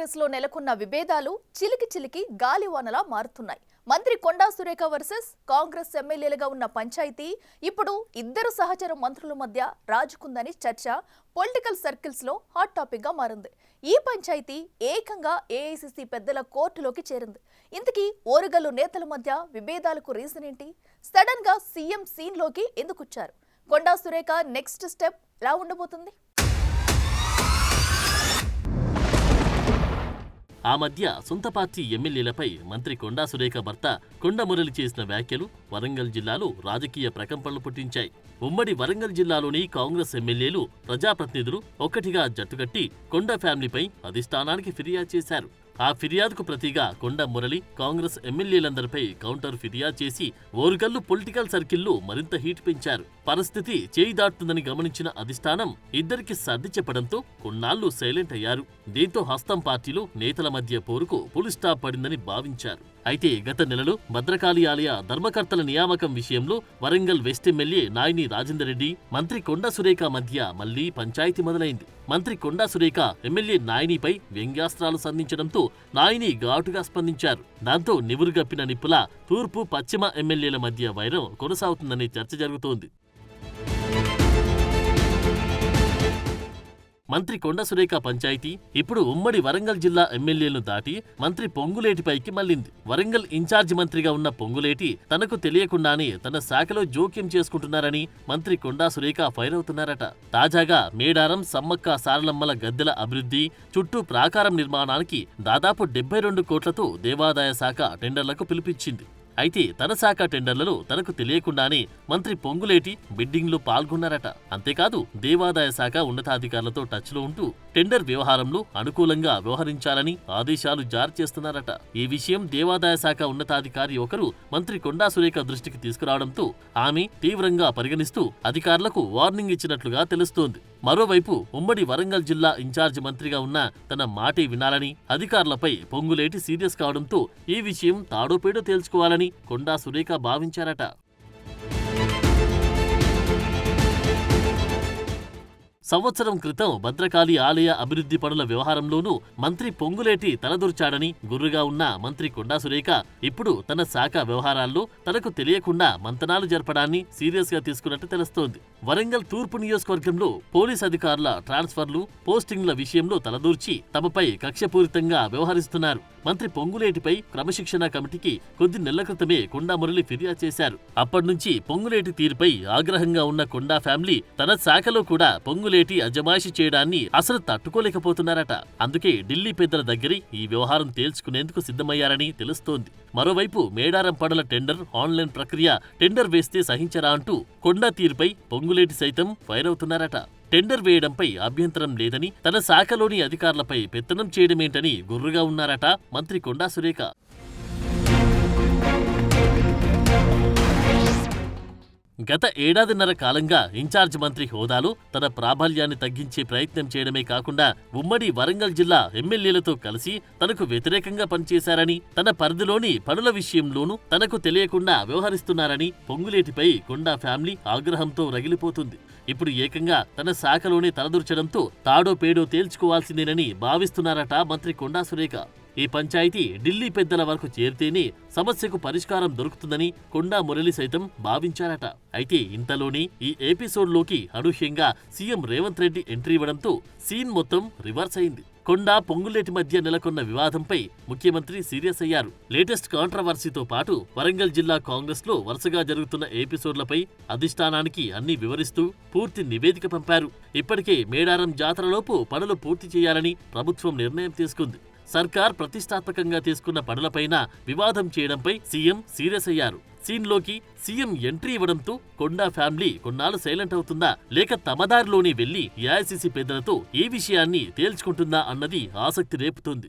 కాంగ్రెస్ లో నెలకొన్న విభేదాలు చిలికి గాలివానలా మారుతున్నాయి. మంత్రి కొండా సురేఖ వర్సెస్ కాంగ్రెస్ ఎమ్మెల్యేలుగా ఉన్న పంచాయతీ ఇప్పుడు ఇద్దరు సహచర మంత్రుల మధ్య రాజుకుందని చర్చ పొలిటికల్ సర్కిల్స్ లో హాట్ టాపిక్ గా మారింది. ఈ పంచాయతీ ఏకంగా ఏఐసిసి పెద్దల కోర్టులోకి చేరింది. ఇంతకీ ఓరుగల్లు నేతల మధ్య విభేదాలకు రీజన్ ఏంటి? సడన్ గా సీఎం సీన్ లోకి ఎందుకు వచ్చారు? కొండా సురేఖ నెక్స్ట్ స్టెప్ ఎలా ఉండబోతుంది? ఆ మధ్య సొంత పార్టీ ఎమ్మెల్యేలపై మంత్రి కొండా సురేఖ భర్త కొండ మురళి చేసిన వ్యాఖ్యలు వరంగల్ జిల్లాలో రాజకీయ ప్రకంపనలు పుట్టించాయి. ఉమ్మడి వరంగల్ జిల్లాలోని కాంగ్రెస్ ఎమ్మెల్యేలు, ప్రజాప్రతినిధులు ఒక్కటిగా జట్టుకట్టి కొండ ఫ్యామిలీపై అధిష్టానానికి ఫిర్యాదు చేశారు. ఆ ఫిర్యాదుకు ప్రతిగా కొండ మురళి కాంగ్రెస్ ఎమ్మెల్యేలందరిపై కౌంటర్ ఫిర్యాదు చేసి ఓరుగల్లు పొలిటికల్ సర్కిల్లో మరింత హీట్ పెంచారు. పరిస్థితి చేయి దాటుతుందని గమనించిన అధిష్టానం ఇద్దరికి సర్ది చెప్పడంతో కొన్నాళ్లు సైలెంట్ అయ్యారు. దీంతో హస్తం పార్టీలో నేతల మధ్య పోరుకు ఫుల్ స్టాప్ పడిందని భావించారు. అయితే గత నెలలో భద్రకాళి ఆలయ ధర్మకర్తల నియామకం విషయంలో వరంగల్ వెస్ట్ ఎమ్మెల్యే నాయిని రాజేందర్ రెడ్డి, మంత్రి కొండా సురేఖ మధ్య మళ్లీ పంచాయతీ మొదలైంది. మంత్రి కొండా సురేఖ ఎమ్మెల్యే నాయినిపై వ్యంగ్యాస్త్రాలు సంధించడంతో నాయిని ఘాటుగా స్పందించారు. దాంతో నివురుగప్పిన నిప్పులా తూర్పు పశ్చిమ ఎమ్మెల్యేల మధ్య వైరం కొనసాగుతుందనే చర్చ జరుగుతోంది. మంత్రి కొండా సురేఖ పంచాయతీ ఇప్పుడు ఉమ్మడి వరంగల్ జిల్లా ఎమ్మెల్యేలను దాటి మంత్రి పొంగులేటిపైకి మళ్లింది. వరంగల్ ఇన్ఛార్జి మంత్రిగా ఉన్న పొంగులేటి తనకు తెలియకుండానే తన శాఖలో జోక్యం చేసుకుంటున్నారని మంత్రి కొండా సురేఖ ఫైర్ అవుతున్నారట. తాజాగా మేడారం, సమ్మక్క సారలమ్మల గద్దెల అభివృద్ధి, చుట్టూ ప్రాకారం నిర్మాణానికి దాదాపు 72 కోట్లతో దేవాదాయ శాఖ టెండర్లకు పిలిపించింది. అయితే తన శాఖ టెండర్లలో తనకు తెలియకుండానే మంత్రి పొంగులేటి బిడ్డింగ్లో పాల్గొన్నారట. అంతేకాదు దేవాదాయ శాఖ ఉన్నతాధికారులతో టచ్లో ఉంటూ టెండర్ వ్యవహారంలో అనుకూలంగా వ్యవహరించాలని ఆదేశాలు జారీ చేస్తున్నారట. ఈ విషయం దేవాదాయ శాఖ ఉన్నతాధికారి ఒకరు మంత్రి కొండా సురేఖ దృష్టికి తీసుకురావడంతో ఆమె తీవ్రంగా పరిగణిస్తూ అధికారులకు వార్నింగ్ ఇచ్చినట్లుగా తెలుస్తోంది. మరోవైపు ఉమ్మడి వరంగల్ జిల్లా ఇన్ఛార్జి మంత్రిగా ఉన్న తన మాటే వినాలని అధికారులపై పొంగులేటి సీరియస్ కావడంతో ఈ విషయం తాడోపేడో తేల్చుకోవాలని కొండా సురేఖ భావించారట. సంవత్సరం క్రితం భద్రకాళి ఆలయ అభివృద్ధి పనుల వ్యవహారంలోనూ మంత్రి పొంగులేటి తలదూర్చాడని గుర్రుగా ఉన్న మంత్రి కొండా సురేఖ ఇప్పుడు తన శాఖ వ్యవహారాల్లో తనకు తెలియకుండా మంతనాలు జరపడాన్ని సీరియస్ గా తీసుకున్నట్టు తెలుస్తోంది. వరంగల్ తూర్పు నియోజకవర్గంలో పోలీస్ అధికారుల ట్రాన్స్ఫర్లు, పోస్టింగ్ల విషయంలో తలదూర్చి తమపై కక్షపూరితంగా వ్యవహరిస్తున్నారు. మంత్రి పొంగులేటిపై క్రమశిక్షణ కమిటీకి కొద్ది నెలల క్రితమే కొండా మురళి ఫిర్యాదు చేశారు. అప్పటినుంచి పొంగులేటి తీరుపై ఆగ్రహంగా ఉన్న కొండా ఫ్యామిలీ తన శాఖలో కూడా పొంగులేటి అజమాయిషీ చేయడాన్ని అసలు తట్టుకోలేకపోతున్నారట. అందుకే ఢిల్లీ పెద్దల దగ్గర ఈ వ్యవహారం తేల్చుకునేందుకు సిద్ధమయ్యారని తెలుస్తోంది. మరోవైపు మేడారం పనుల టెండర్ ఆన్లైన్ ప్రక్రియ, టెండర్ వేస్తే సహించరా అంటూ కొండా తీరుపై పొంగులేటి సైతం ఫైర్ అవుతున్నారట. టెండర్ వేయడంపై అభ్యంతరం లేదని, తన శాఖలోని అధికారులపై పెత్తనం చేయడమేంటని గుర్రుగా ఉన్నారట మంత్రి కొండా సురేఖ. గత ఏడాదిన్నర కాలంగా ఇన్ఛార్జ్ మంత్రి హోదాలో తన ప్రాబల్యాన్ని తగ్గించే ప్రయత్నం చేయడమే కాకుండా ఉమ్మడి వరంగల్ జిల్లా ఎమ్మెల్యేలతో కలిసి తనకు వ్యతిరేకంగా పనిచేశారని, తన పరిధిలోని పనుల విషయంలోనూ తనకు తెలియకుండా వ్యవహరిస్తున్నారని పొంగులేటిపై కొండా ఫ్యామిలీ ఆగ్రహంతో రగిలిపోతుంది. ఇప్పుడు ఏకంగా తన శాఖలోనే తలదూర్చడంతో తాడో పేడో తేల్చుకోవాల్సిందేనని భావిస్తున్నారట మంత్రి కొండా సురేఖ. ఈ పంచాయతీ ఢిల్లీ పెద్దల వరకు చేరితేనే సమస్యకు పరిష్కారం దొరుకుతుందని కొండా మురళి సైతం భావించారట. అయితే ఇంతలోనే ఈ ఎపిసోడ్లోకి అనూహ్యంగా సీఎం రేవంత్ రెడ్డి ఎంట్రీ ఇవ్వడంతో సీన్ మొత్తం రివర్స్ అయింది. కొండా పొంగులేటి మధ్య నెలకొన్న వివాదంపై ముఖ్యమంత్రి సీరియస్ అయ్యారు. లేటెస్ట్ కాంట్రవర్సీతో పాటు వరంగల్ జిల్లా కాంగ్రెస్ లో వరుసగా జరుగుతున్న ఎపిసోడ్లపై అధిష్టానానికి అన్ని వివరిస్తూ పూర్తి నివేదిక పంపారు. ఇప్పటికే మేడారం జాతరలోపు పనులు పూర్తి చేయాలని ప్రభుత్వం నిర్ణయం తీసుకుంది. సర్కార్ ప్రతిష్టాత్మకంగా తీసుకున్న పనులపైన వివాదం చేయడంపై సీఎం సీరియస్ అయ్యారు. సీన్లోకి సీఎం ఎంట్రీ ఇవ్వడంతో కొండా ఫ్యామిలీ కొన్నాళ్ళు సైలెంట్ అవుతుందా, లేక తమదారిలోనే వెళ్లి ఏఐసిసి పెద్దలతో ఈ విషయాన్ని తేల్చుకుంటుందా అన్నది ఆసక్తి రేపుతోంది.